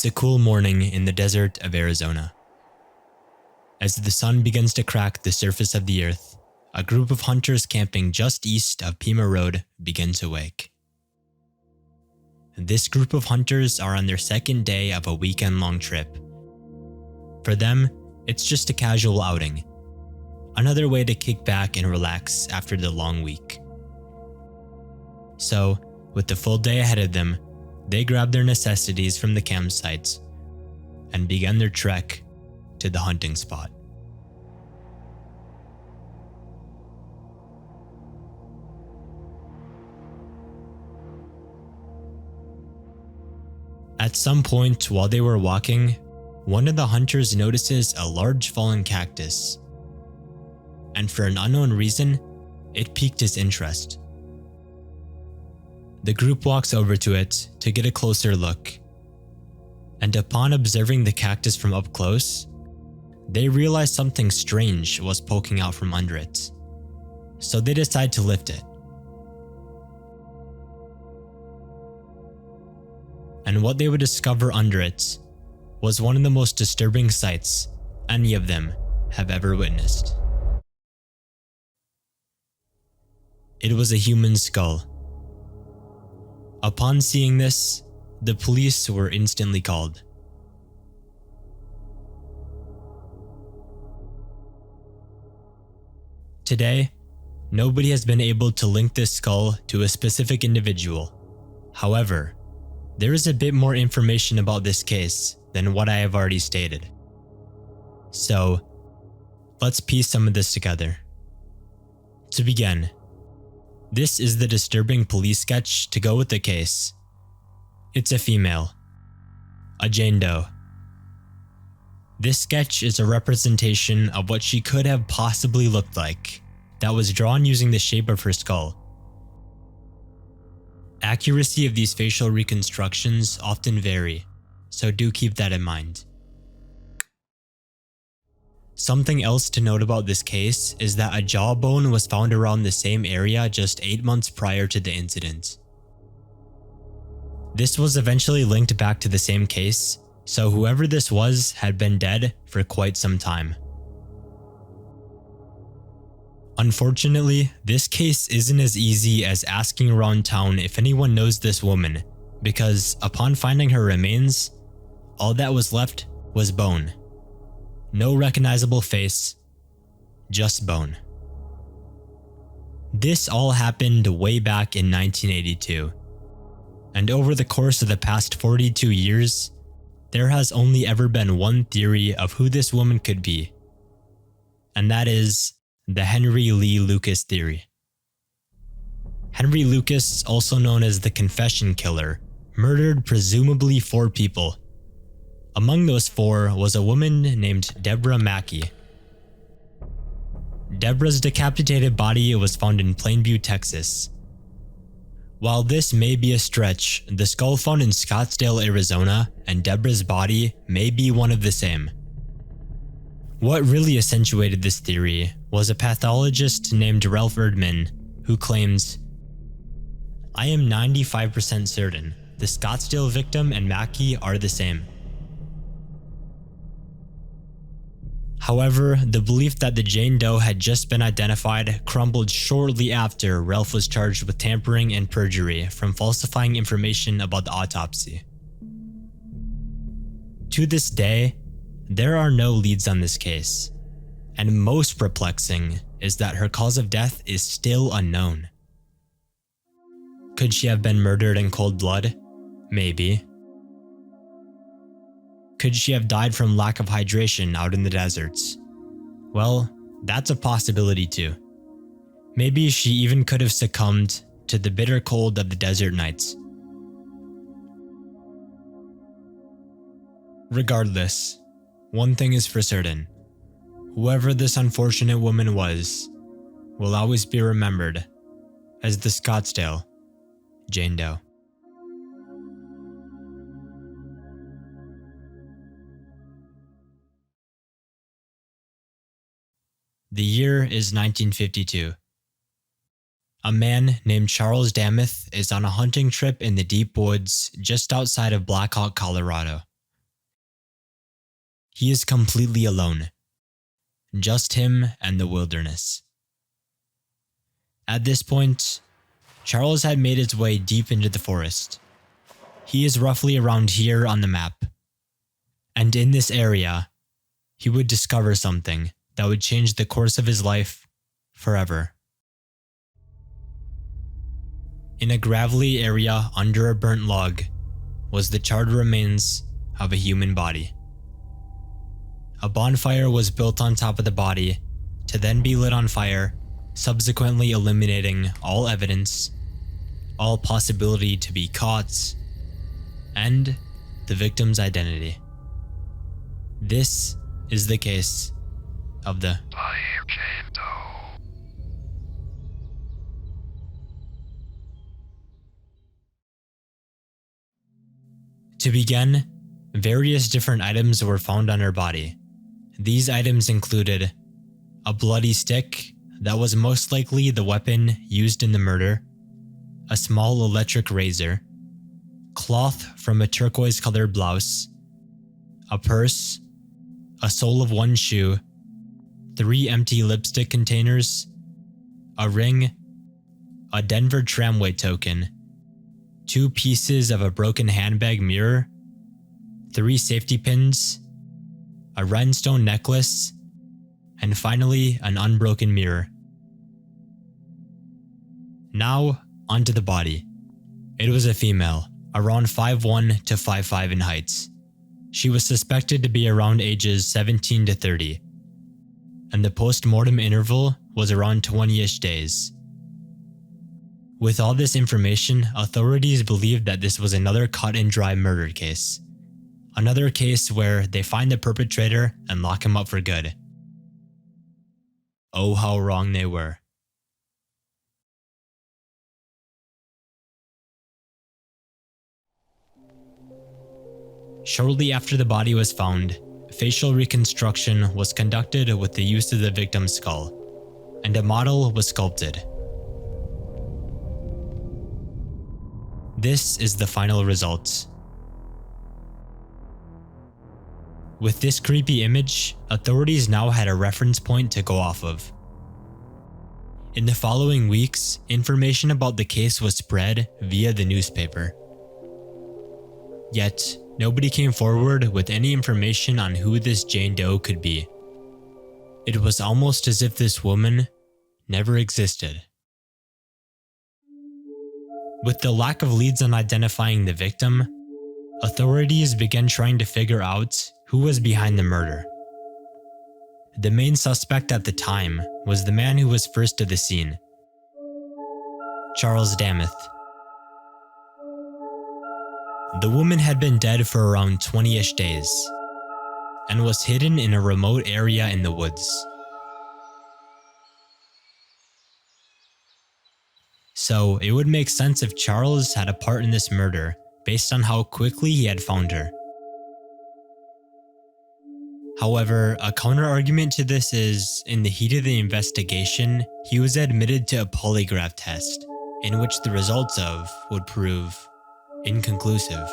It's a cool morning in the desert of Arizona. As the sun begins to crack the surface of the earth, a group of hunters camping just east of Pima Road begin to wake. This group of hunters are on their second day of a weekend-long trip. For them, it's just a casual outing, another way to kick back and relax after the long week. So, with the full day ahead of them, they grab their necessities from the campsite and begin their trek to the hunting spot. At some point while they were walking, one of the hunters notices a large fallen cactus, and for an unknown reason, it piqued his interest. The group walks over to it to get a closer look, and upon observing the cactus from up close, they realize something strange was poking out from under it, so they decide to lift it. And what they would discover under it was one of the most disturbing sights any of them have ever witnessed. It was a human skull. Upon seeing this, the police were instantly called. Today, nobody has been able to link this skull to a specific individual. However, there is a bit more information about this case than what I have already stated. So, let's piece some of this together. To begin, this is the disturbing police sketch to go with the case. It's a female, a Jane Doe. This sketch is a representation of what she could have possibly looked like, that was drawn using the shape of her skull. Accuracy of these facial reconstructions often vary, so do keep that in mind. Something else to note about this case is that a jawbone was found around the same area just 8 months prior to the incident. This was eventually linked back to the same case, so whoever this was had been dead for quite some time. Unfortunately, this case isn't as easy as asking around town if anyone knows this woman, because upon finding her remains, all that was left was bone. No recognizable face, just bone. This all happened way back in 1982, and over the course of the past 42 years, there has only ever been one theory of who this woman could be, and that is the Henry Lee Lucas theory. Henry Lucas, also known as the Confession Killer, murdered presumably 4 people. Among those 4 was a woman named Deborah Mackey. Deborah's decapitated body was found in Plainview, Texas. While this may be a stretch, the skull found in Scottsdale, Arizona, and Deborah's body may be one of the same. What really accentuated this theory was a pathologist named Ralph Erdman, who claims, "I am 95% certain the Scottsdale victim and Mackey are the same." However, the belief that the Jane Doe had just been identified crumbled shortly after Ralph was charged with tampering and perjury from falsifying information about the autopsy. To this day, there are no leads on this case, and most perplexing is that her cause of death is still unknown. Could she have been murdered in cold blood? Maybe. Could she have died from lack of hydration out in the deserts? Well, that's a possibility too. Maybe she even could have succumbed to the bitter cold of the desert nights. Regardless, one thing is for certain. Whoever this unfortunate woman was will always be remembered as the Scottsdale Jane Doe. The year is 1952. A man named Charles Damith is on a hunting trip in the deep woods just outside of Black Hawk, Colorado. He is completely alone. Just him and the wilderness. At this point, Charles had made his way deep into the forest. He is roughly around here on the map. And in this area, he would discover something that would change the course of his life forever. In a gravelly area under a burnt log was the charred remains of a human body. A bonfire was built on top of the body to then be lit on fire, subsequently eliminating all evidence, all possibility to be caught, and the victim's identity. This is the case of the Jane and Doe. To begin, various different items were found on her body. These items included a bloody stick that was most likely the weapon used in the murder, a small electric razor, cloth from a turquoise-colored blouse, a purse, a sole of one shoe, 3 empty lipstick containers, a ring, a Denver tramway token, 2 pieces of a broken handbag mirror, 3 safety pins, a rhinestone necklace, and finally an unbroken mirror. Now, onto the body. It was a female, around 5'1" to 5'5" in height. She was suspected to be around ages 17 to 30, and the post-mortem interval was around 20-ish days. With all this information, authorities believed that this was another cut-and-dry murder case. Another case where they find the perpetrator and lock him up for good. Oh, how wrong they were. Shortly after the body was found, facial reconstruction was conducted with the use of the victim's skull, and a model was sculpted. This is the final result. With this creepy image, authorities now had a reference point to go off of. In the following weeks, information about the case was spread via the newspaper. Yet, nobody came forward with any information on who this Jane Doe could be. It was almost as if this woman never existed. With the lack of leads on identifying the victim, authorities began trying to figure out who was behind the murder. The main suspect at the time was the man who was first to the scene, Charles Damith. The woman had been dead for around 20-ish days and was hidden in a remote area in the woods. So it would make sense if Charles had a part in this murder based on how quickly he had found her. However, a counter-argument to this is, in the heat of the investigation, he was admitted to a polygraph test, in which the results of would prove inconclusive.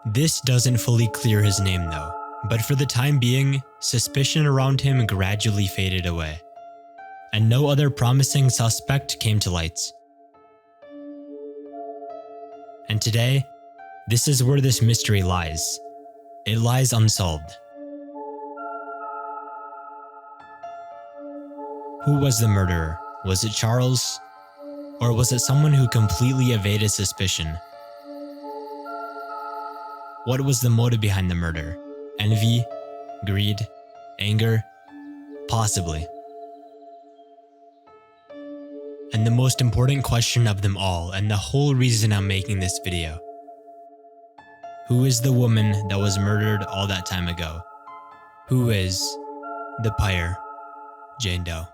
This doesn't fully clear his name though, but for the time being, suspicion around him gradually faded away, and no other promising suspect came to light. And today, this is where this mystery lies. It lies unsolved. Who was the murderer? Was it Charles? Or was it someone who completely evaded suspicion? What was the motive behind the murder? Envy? Greed? Anger? Possibly. And the most important question of them all, and the whole reason I'm making this video. Who is the woman that was murdered all that time ago? Who is the pyre, Jane Doe?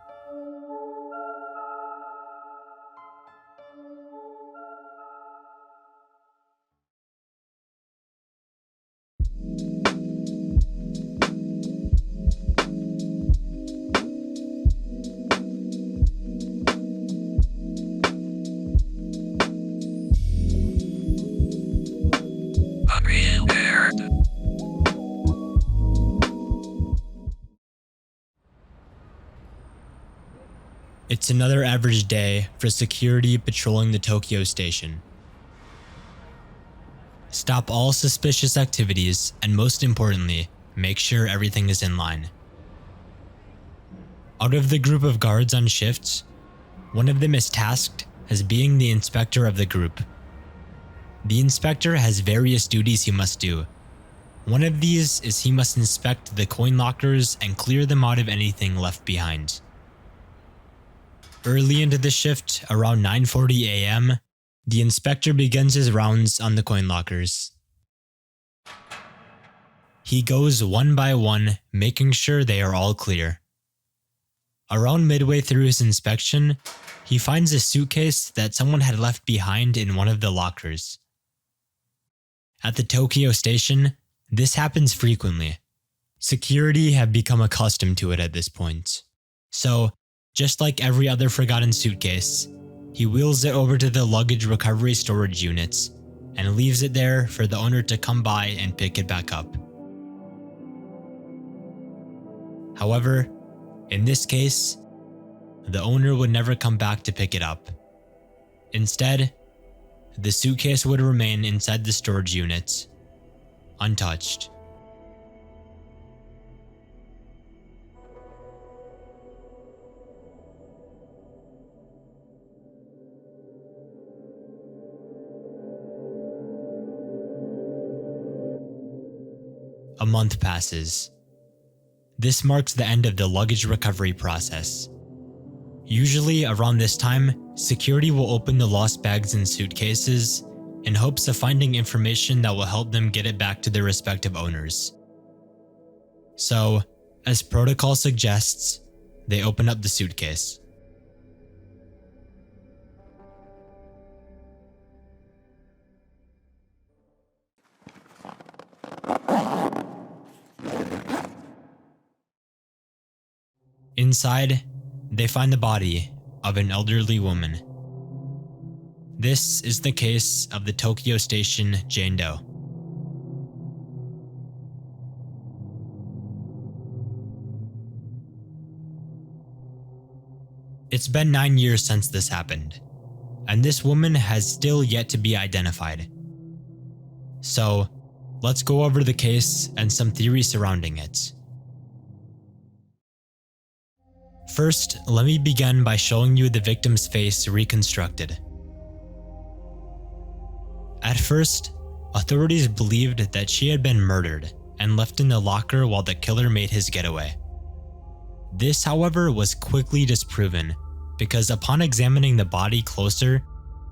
It's another average day for security patrolling the Tokyo station. Stop all suspicious activities, and most importantly, make sure everything is in line. Out of the group of guards on shift, one of them is tasked as being the inspector of the group. The inspector has various duties he must do. One of these is he must inspect the coin lockers and clear them out of anything left behind. Early into the shift, around 9:40 a.m., the inspector begins his rounds on the coin lockers. He goes one by one, making sure they are all clear. Around midway through his inspection, he finds a suitcase that someone had left behind in one of the lockers. At the Tokyo station, this happens frequently. Security have become accustomed to it at this point. So, just like every other forgotten suitcase, he wheels it over to the luggage recovery storage units and leaves it there for the owner to come by and pick it back up. However, in this case, the owner would never come back to pick it up. Instead, the suitcase would remain inside the storage unit, untouched. A month passes. This marks the end of the luggage recovery process. Usually around this time, security will open the lost bags and suitcases in hopes of finding information that will help them get it back to their respective owners. So, as protocol suggests, they open up the suitcase. Inside, they find the body of an elderly woman. This is the case of the Tokyo station Jane Doe. It's been 9 years since this happened, and this woman has still yet to be identified. So, let's go over the case and some theories surrounding it. First, let me begin by showing you the victim's face reconstructed. At first, authorities believed that she had been murdered and left in the locker while the killer made his getaway. This, however, was quickly disproven because upon examining the body closer,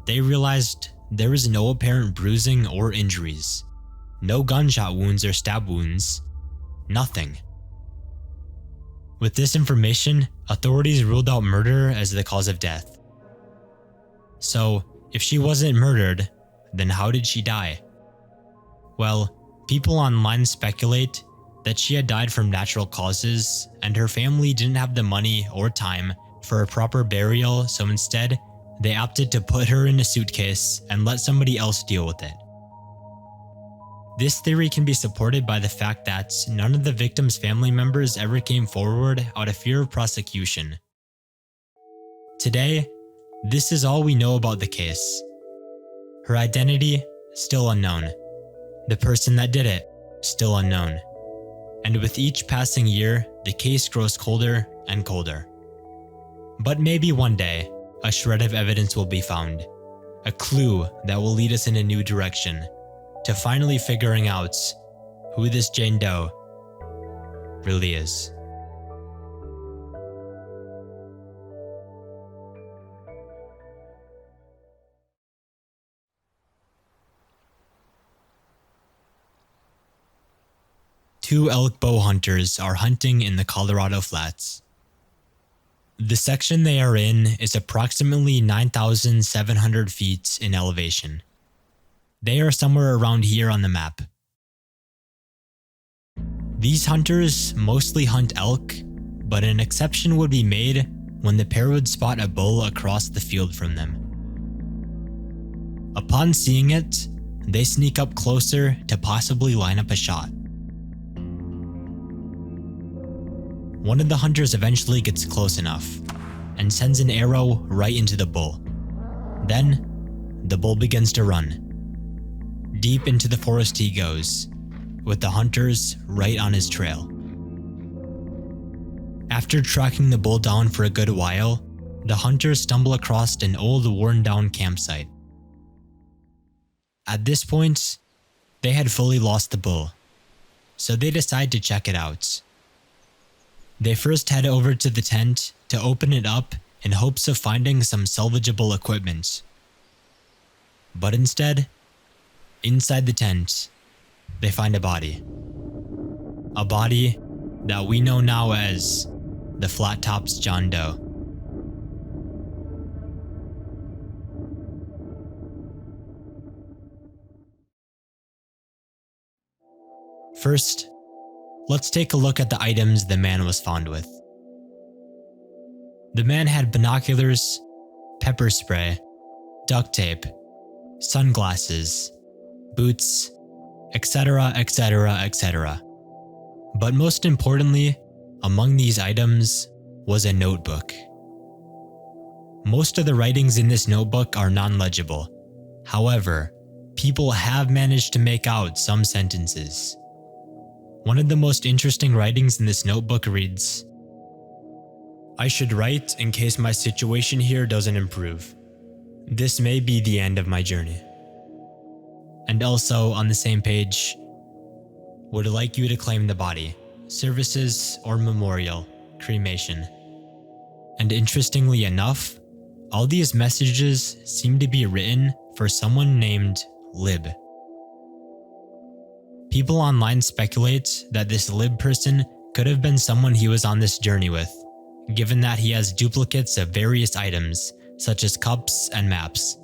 they realized there was no apparent bruising or injuries, no gunshot wounds or stab wounds, nothing. With this information, authorities ruled out murder as the cause of death. So, if she wasn't murdered, then how did she die? Well, people online speculate that she had died from natural causes and her family didn't have the money or time for a proper burial, so instead, they opted to put her in a suitcase and let somebody else deal with it. This theory can be supported by the fact that none of the victim's family members ever came forward out of fear of prosecution. Today, this is all we know about the case. Her identity, still unknown. The person that did it, still unknown. And with each passing year, the case grows colder and colder. But maybe one day, a shred of evidence will be found. A clue that will lead us in a new direction, to finally figuring out who this Jane Doe really is. Two elk bow hunters are hunting in the Colorado Flats. The section they are in is approximately 9,700 feet in elevation. They are somewhere around here on the map. These hunters mostly hunt elk, but an exception would be made when the pair would spot a bull across the field from them. Upon seeing it, they sneak up closer to possibly line up a shot. One of the hunters eventually gets close enough, and sends an arrow right into the bull. Then, the bull begins to run. Deep into the forest he goes, with the hunters right on his trail. After tracking the bull down for a good while, the hunters stumble across an old worn-down campsite. At this point, they had fully lost the bull, so they decide to check it out. They first head over to the tent to open it up in hopes of finding some salvageable equipment. But instead, inside the tent, they find a body. A body that we know now as the Flat Tops John Doe. First, let's take a look at the items the man was found with. The man had binoculars, pepper spray, duct tape, sunglasses, boots, etc., etc., etc. But most importantly, among these items was a notebook. Most of the writings in this notebook are non-legible. However, people have managed to make out some sentences. One of the most interesting writings in this notebook reads, "I should write in case my situation here doesn't improve. This may be the end of my journey." And also on the same page, "Would like you to claim the body. Services or memorial, cremation." And interestingly enough, all these messages seem to be written for someone named Lib. People online speculate that this Lib person could have been someone he was on this journey with, given that he has duplicates of various items, such as cups and maps.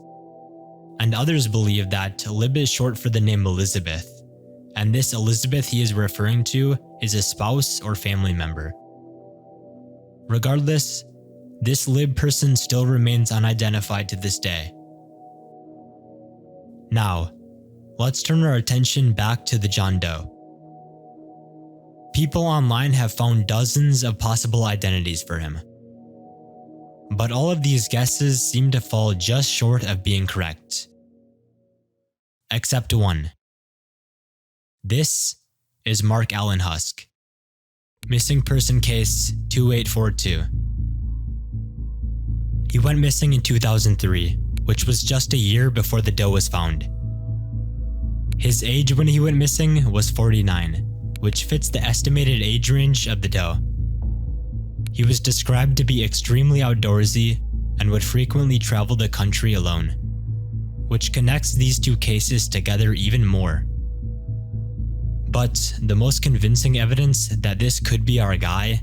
And others believe that Lib is short for the name Elizabeth, and this Elizabeth he is referring to is a spouse or family member. Regardless, this Lib person still remains unidentified to this day. Now, let's turn our attention back to the John Doe. People online have found dozens of possible identities for him. But all of these guesses seem to fall just short of being correct. Except one. This is Mark Allen Husk. Missing person case 2842. He went missing in 2003, which was just a year before the doe was found. His age when he went missing was 49, which fits the estimated age range of the doe. He was described to be extremely outdoorsy and would frequently travel the country alone, which connects these two cases together even more. But the most convincing evidence that this could be our guy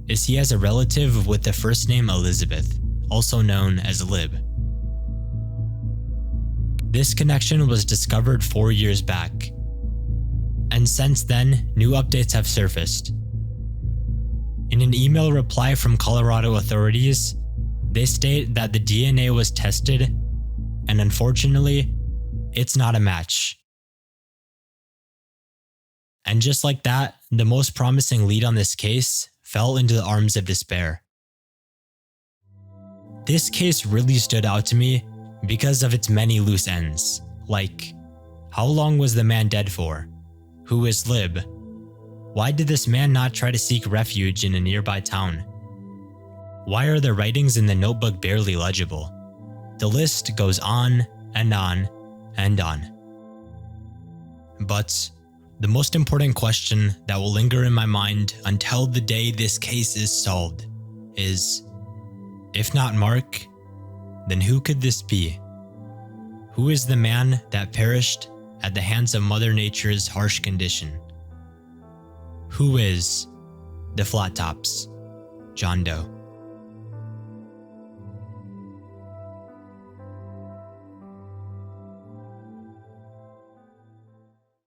is he has a relative with the first name Elizabeth, also known as Lib. This connection was discovered 4 years back, and since then, new updates have surfaced. In an email reply from Colorado authorities, they state that the DNA was tested, and unfortunately, it's not a match. And just like that, the most promising lead on this case fell into the arms of despair. This case really stood out to me because of its many loose ends, like, how long was the man dead for? Who is Lib? Why did this man not try to seek refuge in a nearby town? Why are the writings in the notebook barely legible? The list goes on and on and on. But the most important question that will linger in my mind until the day this case is solved is, if not Mark, then who could this be? Who is the man that perished at the hands of Mother Nature's harsh condition? Who is the Flat Tops John Doe?